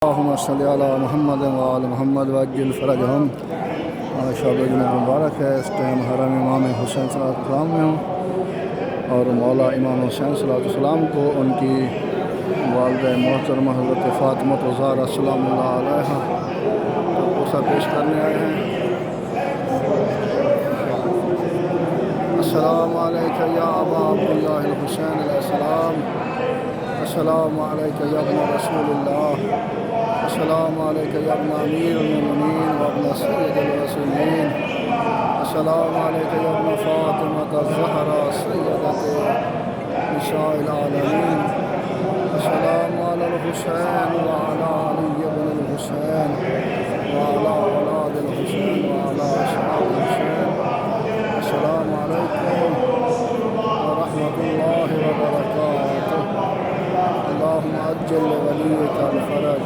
अल्लाहुम्मा सल्ली अला मुहम्मद व आल मुहम्मद वअज्जिल फ़रजहुम। आज शब जुमा मुबारक है। इस टाइम हरम इमाम हुसैन सलाम में हूँ और मौला इमाम हुसैन सलाम को उनकी वालिदा मोहतरमा हज़रत फ़ातिमा ज़हरा सलामुल्लाह अलैहा को पेश करने आए हैं। अस्सलामु अलैका या अबा अब्दुल्लाह अल हुसैन अलैहिस्सलाम, अस्सलामु अलैका या इब्न रसूलिल्लाह, अस्सलामु अलैका या इब्न अमीरुल मोमिनीन व इब्न सय्यिदिल रसूलीन, अस्सलामु अलैका या इब्न फ़ातिमा ज़हरा सय्यदते निसाइल आलमीन, अस्सलामु अलल हुसैन व अला अली इब्नुल हुसैन व अला औलादिल हुसैन व अला असहाबिल हुसैन। अस्सलामु अलैकुम व रहमतुल्लाहि व बरकातुहू। अल्लाहुम्मा अज्जिल वलीका अल फ़रज